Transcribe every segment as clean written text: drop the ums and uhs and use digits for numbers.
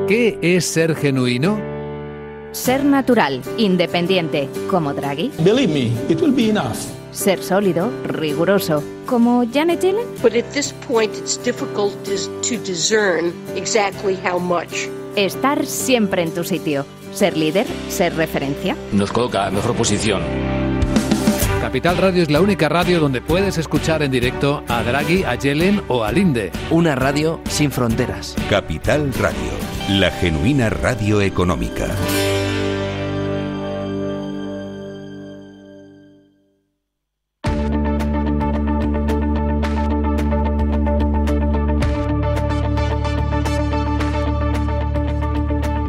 ¿Qué es ser genuino? Ser natural, independiente, como Draghi. Believe me, it will be enough. Ser sólido, riguroso, como Janet Yellen. But at this point it's difficult to discern exactly how much. Estar siempre en tu sitio. Ser líder, ser referencia. Nos coloca en mejor posición. Capital Radio es la única radio donde puedes escuchar en directo a Draghi, a Yellen o a Linde. Una radio sin fronteras. Capital Radio, la genuina radio económica.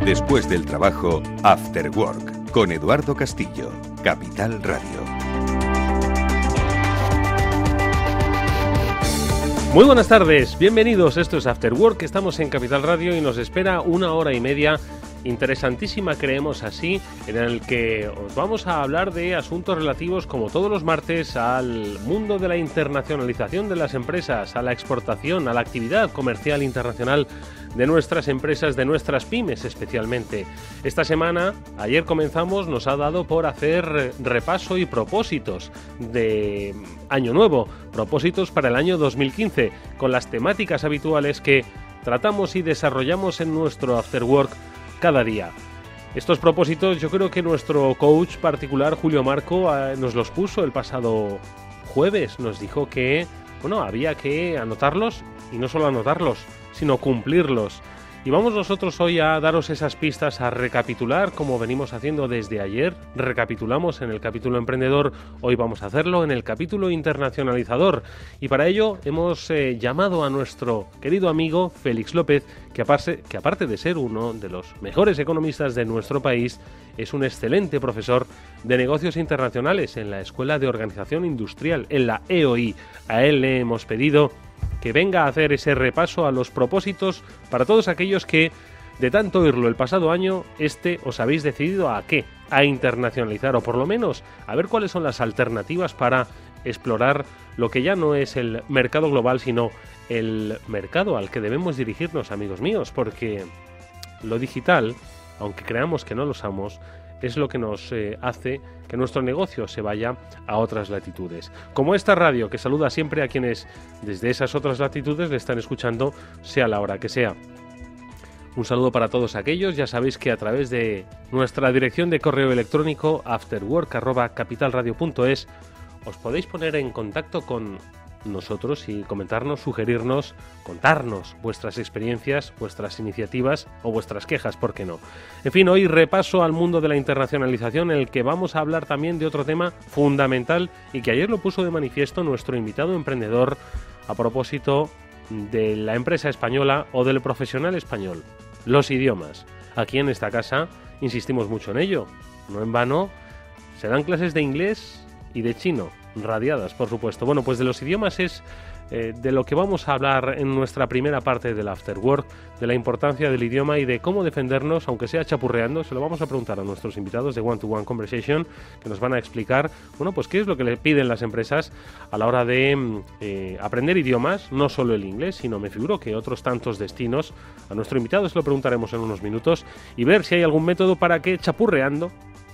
Después del trabajo, After Work, con Eduardo Castillo, Capital Radio. Muy buenas tardes, bienvenidos, esto es After Work, estamos en Capital Radio y nos espera 1 hora y media interesantísima, creemos así, en el que os vamos a hablar de asuntos relativos, como todos los martes, al mundo de la internacionalización de las empresas, a la exportación, a la actividad comercial internacional de nuestras empresas, de nuestras pymes especialmente. Esta semana, ayer comenzamos, nos ha dado por hacer repaso y propósitos de año nuevo, propósitos para el año 2015, con las temáticas habituales que tratamos y desarrollamos en nuestro After Work cada día. Estos propósitos yo creo que nuestro coach particular, Julio Marco, nos los puso el pasado jueves. Nos dijo que, había que anotarlos y no solo anotarlos, sino cumplirlos. Y vamos nosotros hoy a daros esas pistas, a recapitular como venimos haciendo desde ayer. Recapitulamos en el capítulo emprendedor, hoy vamos a hacerlo en el capítulo internacionalizador. Y para ello hemos llamado a nuestro querido amigo Félix López, que aparte de ser uno de los mejores economistas de nuestro país, es un excelente profesor de negocios internacionales en la Escuela de Organización Industrial, en la EOI. A él le hemos pedido que venga a hacer ese repaso a los propósitos para todos aquellos que, de tanto oírlo el pasado año, os habéis decidido a qué, a internacionalizar, o por lo menos a ver cuáles son las alternativas para explorar lo que ya no es el mercado global, sino el mercado al que debemos dirigirnos, amigos míos, porque lo digital, aunque creamos que no lo somos, es lo que nos hace que nuestro negocio se vaya a otras latitudes. Como esta radio que saluda siempre a quienes desde esas otras latitudes le están escuchando, sea la hora que sea. Un saludo para todos aquellos, ya sabéis que a través de nuestra dirección de correo electrónico afterwork@capitalradio.es os podéis poner en contacto con nosotros y comentarnos, sugerirnos, contarnos vuestras experiencias, vuestras iniciativas o vuestras quejas, ¿por qué no? En fin, hoy repaso al mundo de la internacionalización, en el que vamos a hablar también de otro tema fundamental y que ayer lo puso de manifiesto nuestro invitado emprendedor a propósito de la empresa española o del profesional español, los idiomas. Aquí en esta casa insistimos mucho en ello, no en vano, se dan clases de inglés y de chino, radiadas, por supuesto. Bueno, pues de los idiomas es de lo que vamos a hablar en nuestra primera parte del After Work, de la importancia del idioma y de cómo defendernos, aunque sea chapurreando. Se lo vamos a preguntar a nuestros invitados de One to One Conversation, que nos van a explicar, pues qué es lo que le piden las empresas a la hora de aprender idiomas, no solo el inglés, sino me figuro que otros tantos destinos. A nuestro invitado se lo preguntaremos en unos minutos y ver si hay algún método para que chapurreando,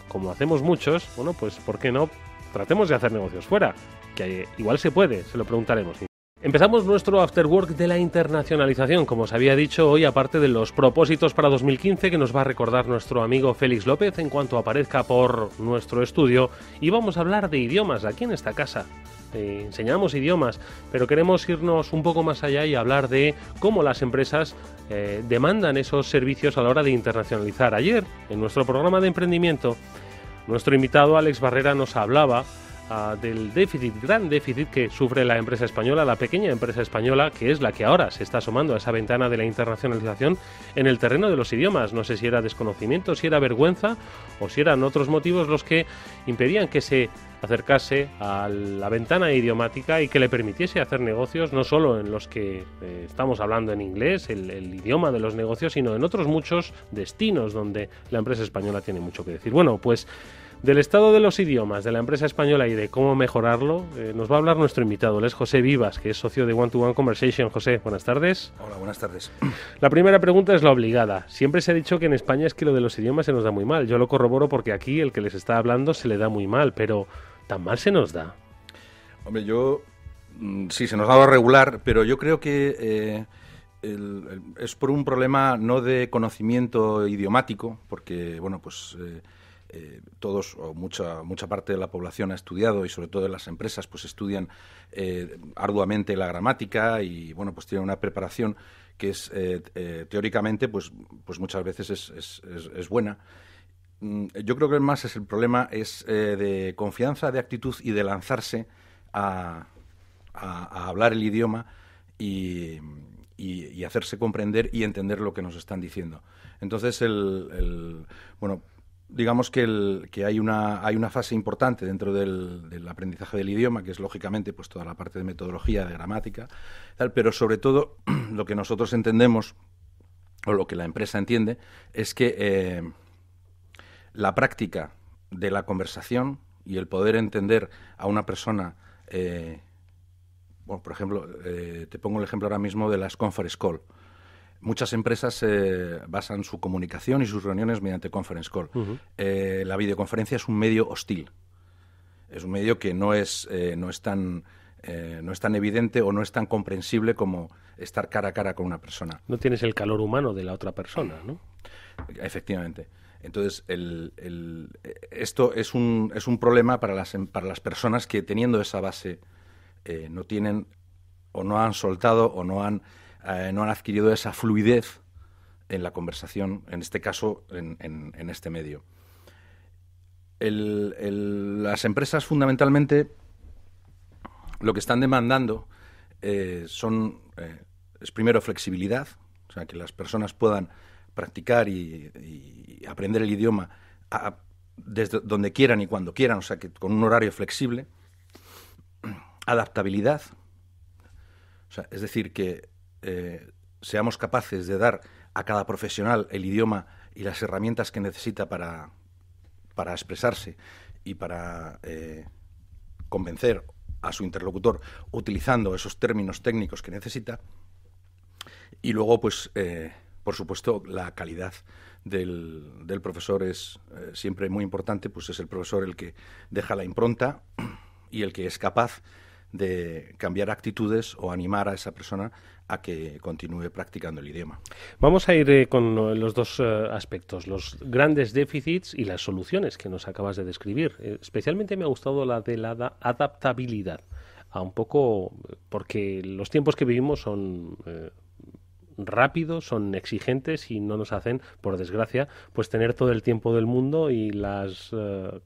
como hacemos muchos, pues ¿por qué no? Tratemos de hacer negocios fuera, que igual se puede, se lo preguntaremos. Empezamos nuestro After Work de la internacionalización, como os había dicho hoy, aparte de los propósitos para 2015 que nos va a recordar nuestro amigo Félix López en cuanto aparezca por nuestro estudio, y vamos a hablar de idiomas aquí en esta casa. Enseñamos idiomas, pero queremos irnos un poco más allá y hablar de cómo las empresas demandan esos servicios a la hora de internacionalizar. Ayer, en nuestro programa de emprendimiento, nuestro invitado Alex Barrera nos hablaba del gran déficit que sufre la empresa española, la pequeña empresa española, que es la que ahora se está asomando a esa ventana de la internacionalización en el terreno de los idiomas. No sé si era desconocimiento, si era vergüenza o si eran otros motivos los que impedían que se acercase a la ventana idiomática y que le permitiese hacer negocios, no solo en los que estamos hablando en inglés, el idioma de los negocios, sino en otros muchos destinos donde la empresa española tiene mucho que decir. Bueno, pues Del estado de los idiomas de la empresa española y de cómo mejorarlo, nos va a hablar nuestro invitado. Él es José Vivas, que es socio de One to One Conversation. José, buenas tardes. Hola, buenas tardes. La primera pregunta es la obligada. Siempre se ha dicho que en España es que lo de los idiomas se nos da muy mal. Yo lo corroboro porque aquí el que les está hablando se le da muy mal, pero ¿tan mal se nos da? Hombre, sí, se nos da regular, pero yo creo que es por un problema no de conocimiento idiomático, porque, bueno, pues todos o mucha parte de la población ha estudiado, y sobre todo en las empresas pues estudian arduamente la gramática y, bueno, pues tienen una preparación que es teóricamente pues muchas veces es buena. Yo creo que más el problema es de confianza, de actitud y de lanzarse a hablar el idioma y hacerse comprender y entender lo que nos están diciendo. Entonces, bueno, digamos que hay una fase importante dentro del aprendizaje del idioma, que es lógicamente pues toda la parte de metodología, de gramática, tal, pero sobre todo lo que nosotros entendemos, o lo que la empresa entiende, es que la práctica de la conversación y el poder entender a una persona, bueno, por ejemplo, te pongo el ejemplo ahora mismo de las conference call. Muchas empresas basan su comunicación y sus reuniones mediante conference call. Uh-huh. La videoconferencia es un medio hostil. Es un medio que no es tan evidente o no es tan comprensible como estar cara a cara con una persona. No tienes el calor humano de la otra persona, ¿no? Efectivamente. Entonces, esto es un problema para las personas que, teniendo esa base, no tienen o no han soltado o no han adquirido esa fluidez en la conversación, en este caso, en este medio. Las empresas, fundamentalmente, lo que están demandando es primero flexibilidad, o sea, que las personas puedan practicar y aprender el idioma desde donde quieran y cuando quieran, o sea, que con un horario flexible. Adaptabilidad, o sea, es decir, que seamos capaces de dar a cada profesional el idioma y las herramientas que necesita para expresarse y para convencer a su interlocutor utilizando esos términos técnicos que necesita. Y luego, pues, por supuesto, la calidad del profesor es siempre muy importante, pues es el profesor el que deja la impronta y el que es capaz de cambiar actitudes o animar a esa persona a que continúe practicando el idioma. Vamos a ir con los dos aspectos, los grandes déficits y las soluciones que nos acabas de describir. Especialmente me ha gustado la de la adaptabilidad, un poco porque los tiempos que vivimos son rápidos, son exigentes y no nos hacen, por desgracia, pues tener todo el tiempo del mundo y las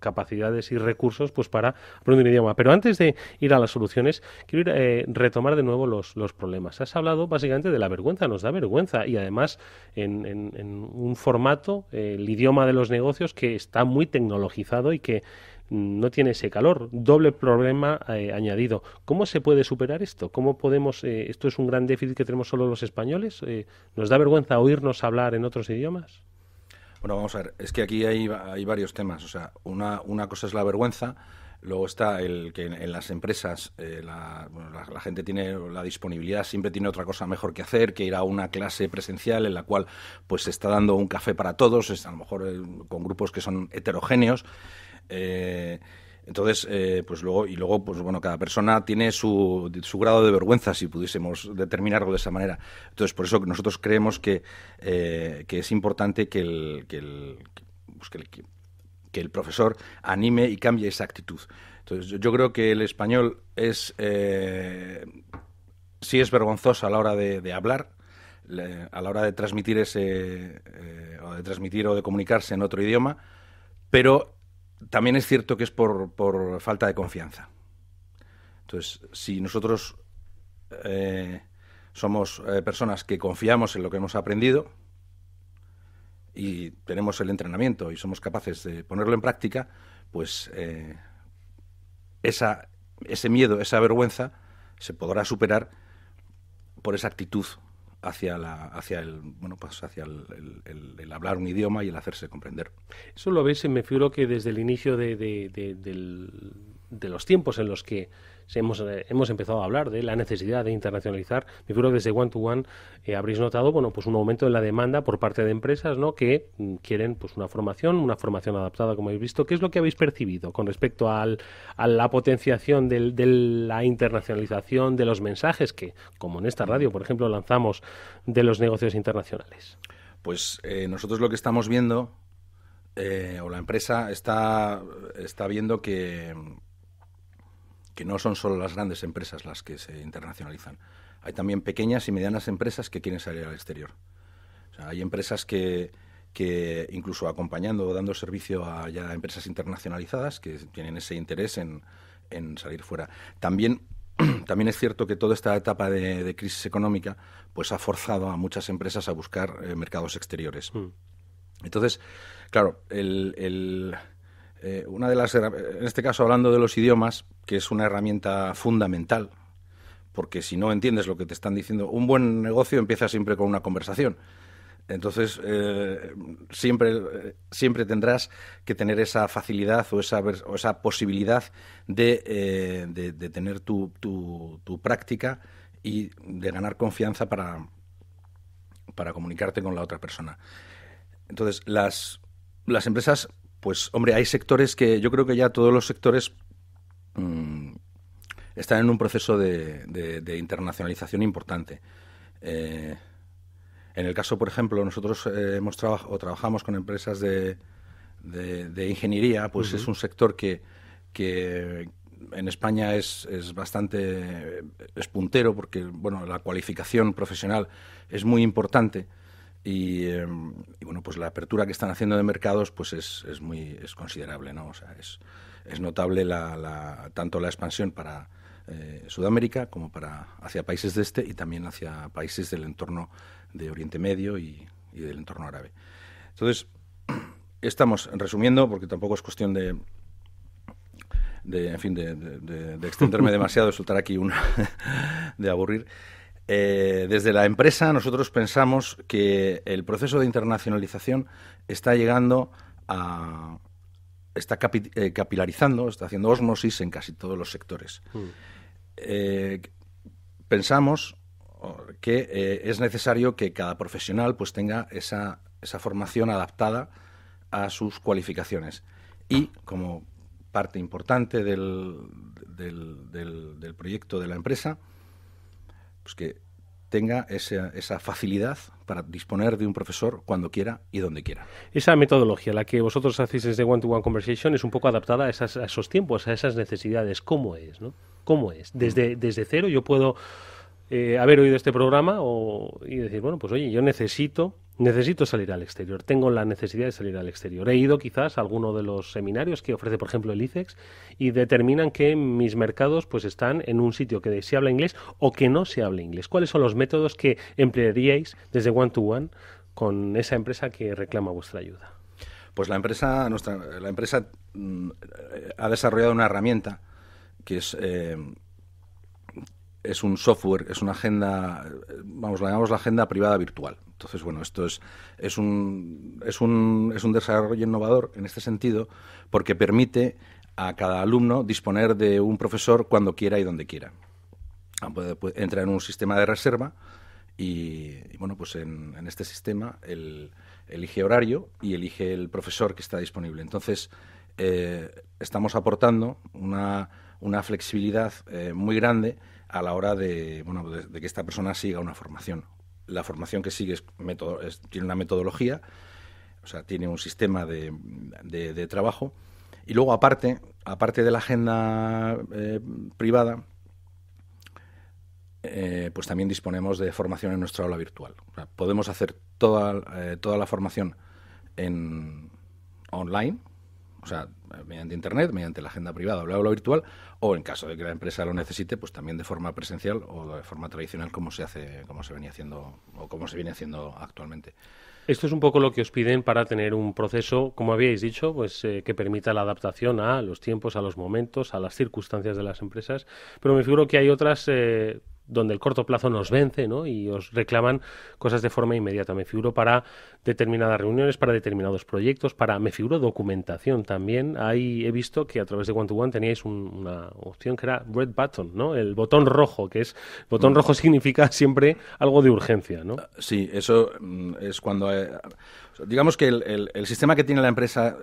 capacidades y recursos pues para aprender un idioma. Pero antes de ir a las soluciones, quiero retomar de nuevo los problemas. Has hablado básicamente de la vergüenza, nos da vergüenza, y además en un formato, el idioma de los negocios, que está muy tecnologizado y que no tiene ese calor. Doble problema añadido. ¿Cómo se puede superar esto? ¿Cómo podemos? ¿Esto es un gran déficit que tenemos solo los españoles? ¿Nos da vergüenza oírnos hablar en otros idiomas? Bueno, vamos a ver. Es que aquí hay varios temas. O sea, una cosa es la vergüenza. Luego está el que en las empresas la gente tiene la disponibilidad, siempre tiene otra cosa mejor que hacer que ir a una clase presencial en la cual pues se está dando un café para todos, a lo mejor con grupos que son heterogéneos. Entonces, pues luego, pues bueno, cada persona tiene su grado de vergüenza, si pudiésemos determinarlo de esa manera. Entonces, por eso nosotros creemos que es importante que el profesor anime y cambie esa actitud. Entonces, yo creo que el español sí es vergonzoso a la hora de hablar, a la hora de transmitir o de comunicarse en otro idioma, pero también es cierto que es por falta de confianza. Entonces, si nosotros somos personas que confiamos en lo que hemos aprendido y tenemos el entrenamiento y somos capaces de ponerlo en práctica, pues ese miedo, esa vergüenza se podrá superar por esa actitud hacia el hablar un idioma y el hacerse comprender. Eso lo ves, me figuro que desde el inicio de los tiempos en los que hemos empezado a hablar de la necesidad de internacionalizar. Me figuro que desde One to One habréis notado, bueno, pues un aumento en la demanda por parte de empresas, ¿no?, que quieren pues una formación adaptada, como habéis visto. ¿Qué es lo que habéis percibido con respecto a la potenciación de la internacionalización de los mensajes que, como en esta radio, por ejemplo, lanzamos de los negocios internacionales? Pues nosotros lo que estamos viendo, o la empresa está viendo que no son solo las grandes empresas las que se internacionalizan. Hay también pequeñas y medianas empresas que quieren salir al exterior. O sea, hay empresas que incluso acompañando o dando servicio a ya empresas internacionalizadas que tienen ese interés en salir fuera. También es cierto que toda esta etapa de crisis económica pues ha forzado a muchas empresas a buscar mercados exteriores. Entonces, claro, una de las, en este caso hablando de los idiomas, que es una herramienta fundamental, porque si no entiendes lo que te están diciendo, un buen negocio empieza siempre con una conversación. Entonces, siempre tendrás que tener esa facilidad o esa posibilidad de tener tu práctica y de ganar confianza para comunicarte con la otra persona. Entonces, las empresas, pues, hombre, hay sectores que yo creo que ya todos los sectores están en un proceso de internacionalización importante. En el caso, por ejemplo, nosotros trabajamos con empresas de ingeniería, pues es un sector que en España es bastante puntero porque, bueno, la cualificación profesional es muy importante. Y bueno, pues la apertura que están haciendo de mercados pues es considerable, ¿no? O sea, es notable tanto la expansión para Sudamérica como hacia países de este y también hacia países del entorno de Oriente Medio y del entorno árabe. Entonces, estamos resumiendo, porque tampoco es cuestión de extenderme demasiado, de soltar aquí de aburrir. Desde la empresa nosotros pensamos que el proceso de internacionalización está llegando está capilarizando, está haciendo ósmosis en casi todos los sectores. Pensamos que es necesario que cada profesional pues tenga esa formación adaptada a sus cualificaciones y como parte importante del proyecto de la empresa, pues que tenga esa facilidad para disponer de un profesor cuando quiera y donde quiera. Esa metodología, la que vosotros hacéis desde One to One Conversation, es un poco adaptada a esos tiempos, a esas necesidades. ¿Cómo es, no? ¿Cómo es? Desde cero yo puedo haber oído este programa y decir, bueno, pues oye, yo necesito salir al exterior, tengo la necesidad de salir al exterior. He ido quizás a alguno de los seminarios que ofrece, por ejemplo, el ICEX y determinan que mis mercados pues están en un sitio que se habla inglés o que no se habla inglés. ¿Cuáles son los métodos que emplearíais desde One to One con esa empresa que reclama vuestra ayuda? Pues la empresa ha desarrollado una herramienta que es un software, es una agenda, la llamamos la agenda privada virtual. Entonces, bueno, esto es un desarrollo innovador en este sentido porque permite a cada alumno disponer de un profesor cuando quiera y donde quiera. Entra en un sistema de reserva y bueno, pues en este sistema él elige horario y elige el profesor que está disponible. Entonces, estamos aportando una flexibilidad muy grande a la hora de que esta persona siga una formación. La formación que sigue tiene una metodología, o sea, tiene un sistema de trabajo. Y luego, aparte de la agenda privada, pues también disponemos de formación en nuestra aula virtual. O sea, podemos hacer toda la formación online, o sea, mediante Internet, mediante la agenda privada o la aula virtual, o en caso de que la empresa lo necesite, pues también de forma presencial o de forma tradicional como se viene haciendo actualmente. Esto es un poco lo que os piden para tener un proceso, como habíais dicho, pues que permita la adaptación a los tiempos, a los momentos, a las circunstancias de las empresas. Pero me figuro que hay otras donde el corto plazo nos vence, ¿no? Y os reclaman cosas de forma inmediata. Me figuro para determinadas reuniones, para determinados proyectos, me figuro documentación también. Ahí he visto que a través de One2One teníais una opción que era Red Button, ¿no? El botón rojo, botón rojo significa siempre algo de urgencia, ¿no? Sí, eso es cuando... digamos que el sistema que tiene la empresa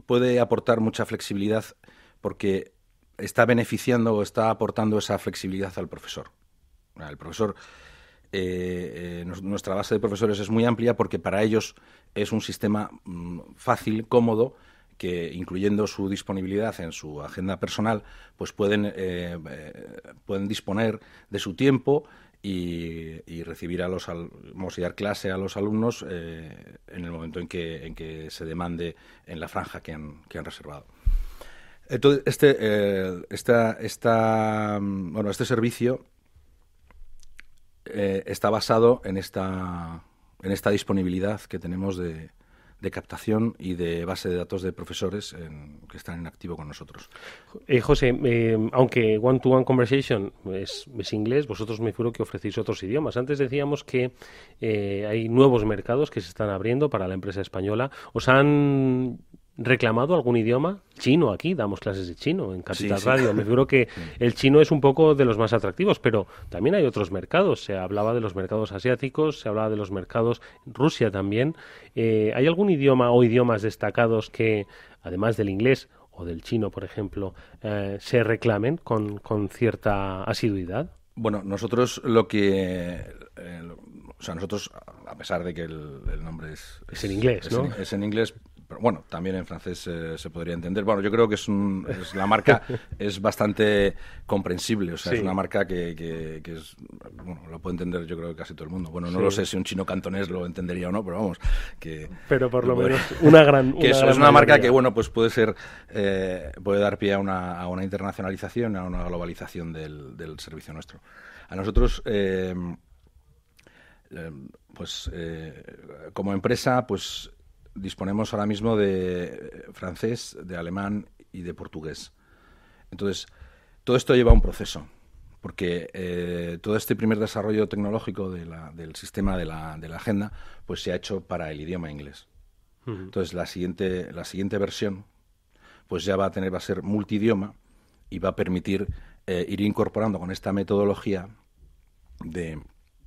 puede aportar mucha flexibilidad porque está beneficiando o está aportando esa flexibilidad al profesor. El profesor, nuestra base de profesores es muy amplia porque para ellos es un sistema fácil, cómodo, que incluyendo su disponibilidad en su agenda personal, pues pueden disponer de su tiempo y recibir y dar clase a los alumnos en el momento en que se demande en la franja que han reservado. Entonces, este servicio está basado en esta disponibilidad que tenemos de captación y de base de datos de profesores que están en activo con nosotros. José, aunque One-to-One Conversation es inglés, vosotros me figuro que ofrecéis otros idiomas. Antes decíamos que hay nuevos mercados que se están abriendo para la empresa española. ¿Os han reclamado algún idioma? Chino, aquí damos clases de chino en Capital Radio. Me figuro que el chino es un poco de los más atractivos, pero también hay otros mercados. Se hablaba de los mercados asiáticos, se hablaba de los mercados Rusia también. ¿Hay algún idioma o idiomas destacados que, además del inglés o del chino, por ejemplo, se reclamen con cierta asiduidad? Bueno, nosotros nosotros, a pesar de que el nombre es en inglés, ¿no? Es en inglés. Pero bueno, también en francés se podría entender. Bueno, yo creo que la marca es bastante comprensible. O sea, es una marca que es... Bueno, lo puede entender yo creo que casi todo el mundo. Bueno, no lo sé si un chino cantonés lo entendería o no, pero vamos. Pero por lo menos una gran... es una marca que, bueno, pues puede dar pie a una internacionalización, a una globalización del servicio nuestro. A nosotros... como empresa, pues disponemos ahora mismo de francés, de alemán y de portugués. Entonces, todo esto lleva un proceso, porque todo este primer desarrollo tecnológico del sistema de la agenda, pues se ha hecho para el idioma inglés. Entonces, la siguiente versión, pues ya va a ser multidioma y va a permitir ir incorporando con esta metodología de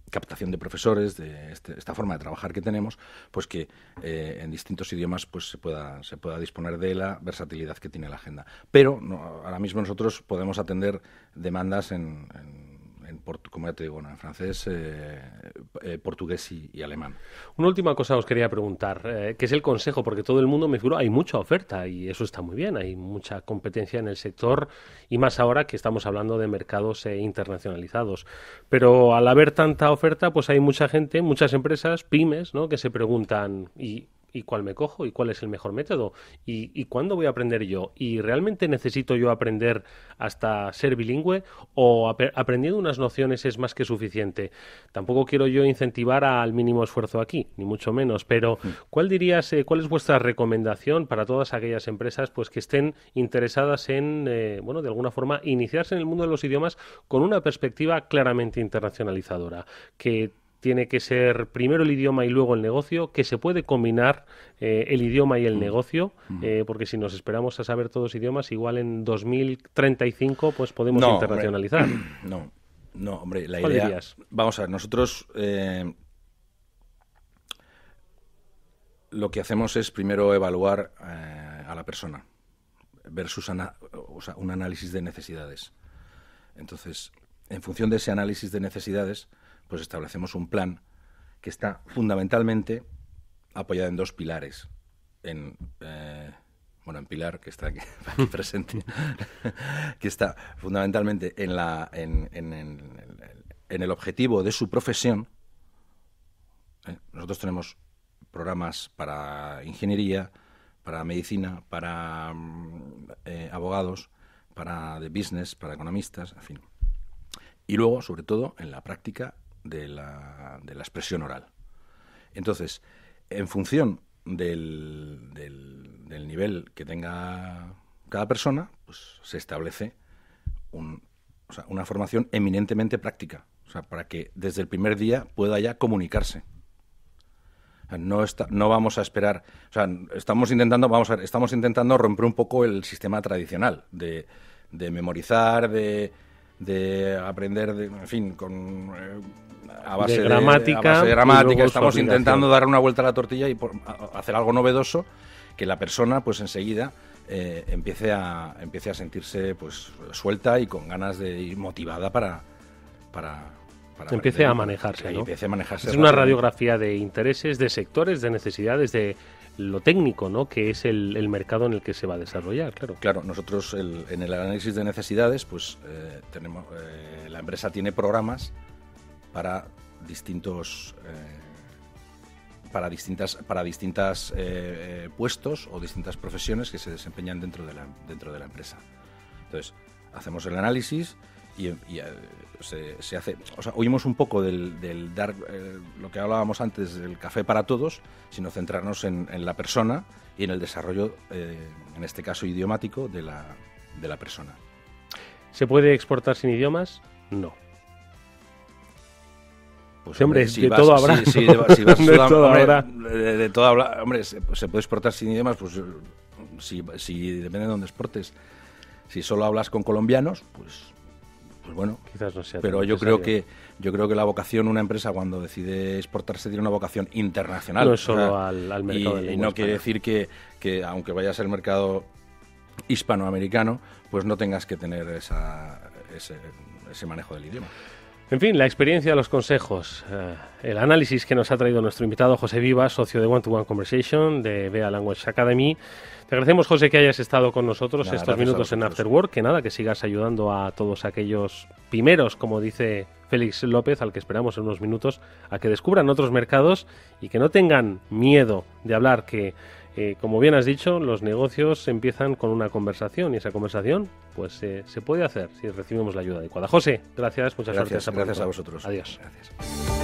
captación de profesores, de esta forma de trabajar que tenemos, pues que en distintos idiomas pues se pueda disponer de la versatilidad que tiene la agenda. Pero ahora mismo nosotros podemos atender demandas como ya te digo, en francés, portugués y alemán. Una última cosa os quería preguntar, que es el consejo, porque todo el mundo me figuro, hay mucha oferta y eso está muy bien, hay mucha competencia en el sector y más ahora que estamos hablando de mercados internacionalizados. Pero al haber tanta oferta, pues hay mucha gente, muchas empresas, pymes, ¿no?, que se preguntan ¿y cuál me cojo? ¿Y cuál es el mejor método? ¿Y cuándo voy a aprender yo? ¿Y realmente necesito yo aprender hasta ser bilingüe? ¿O aprendiendo unas nociones es más que suficiente? Tampoco quiero yo incentivar al mínimo esfuerzo aquí, ni mucho menos, pero ¿cuál es vuestra recomendación para todas aquellas empresas pues que estén interesadas en, de alguna forma, iniciarse en el mundo de los idiomas con una perspectiva claramente internacionalizadora? Que tiene que ser primero el idioma y luego el negocio, que se puede combinar el idioma y el negocio, porque si nos esperamos a saber todos idiomas, igual en 2035 pues podemos internacionalizar. Hombre, no, hombre, la ¿Cuál idea... dirías? Vamos a ver, nosotros lo que hacemos es primero evaluar a la persona, ver un análisis de necesidades. Entonces, en función de ese análisis de necesidades, pues establecemos un plan que está fundamentalmente apoyado en dos pilares. En Pilar, que está aquí presente, que está fundamentalmente en el objetivo de su profesión. Nosotros tenemos programas para ingeniería, para medicina, para abogados, de business, para economistas, en fin. Y luego, sobre todo, en la práctica de la expresión oral. Entonces, en función del nivel que tenga cada persona, pues se establece o sea, una formación eminentemente práctica, o sea, para que desde el primer día pueda ya comunicarse. O sea, no vamos a esperar, o sea, estamos intentando romper un poco el sistema tradicional de memorizar, de aprender, en fin, a base de gramática. Estamos intentando dar una vuelta a la tortilla y hacer algo novedoso que la persona, pues enseguida empiece a sentirse pues suelta y con ganas de ir motivada para empiece a manejarse, ¿no? Empiece a manejarse. Es una radiografía de intereses, de sectores, de necesidades, de lo técnico, ¿no? Que es el mercado en el que se va a desarrollar, claro. Claro, nosotros en el análisis de necesidades, pues tenemos la empresa tiene programas para distintos para distintas puestos o distintas profesiones que se desempeñan dentro de la empresa. Entonces, hacemos el análisis y se hace, o sea, oímos un poco del dar lo que hablábamos antes del café para todos, sino centrarnos en la persona y en el desarrollo, en este caso idiomático, de la persona. ¿Se puede exportar sin idiomas? No. Pues, sí, hombre, si de vas, todo habrá. Si vas a de todo habrá. De todo habrá. Hombre, se puede exportar sin idiomas, pues si depende de dónde exportes. Si solo hablas con colombianos, pues bueno. Quizás no sea. Pero yo creo que la vocación, una empresa cuando decide exportarse tiene una vocación internacional. No es solo al mercado y no quiere decir que aunque vayas al mercado hispanoamericano, pues no tengas que tener ese manejo del idioma. En fin, la experiencia, los consejos, el análisis que nos ha traído nuestro invitado José Vivas, socio de One to One Conversation de BEA Language Academy. Te agradecemos, José, que hayas estado con nosotros estos minutos en After Work, que sigas ayudando a todos aquellos primeros, como dice Félix López, al que esperamos en unos minutos, a que descubran otros mercados y que no tengan miedo de hablar, que como bien has dicho, los negocios empiezan con una conversación y esa conversación pues se puede hacer si recibimos la ayuda adecuada. José, gracias, muchas gracias. Gracias a vosotros. Adiós. Gracias.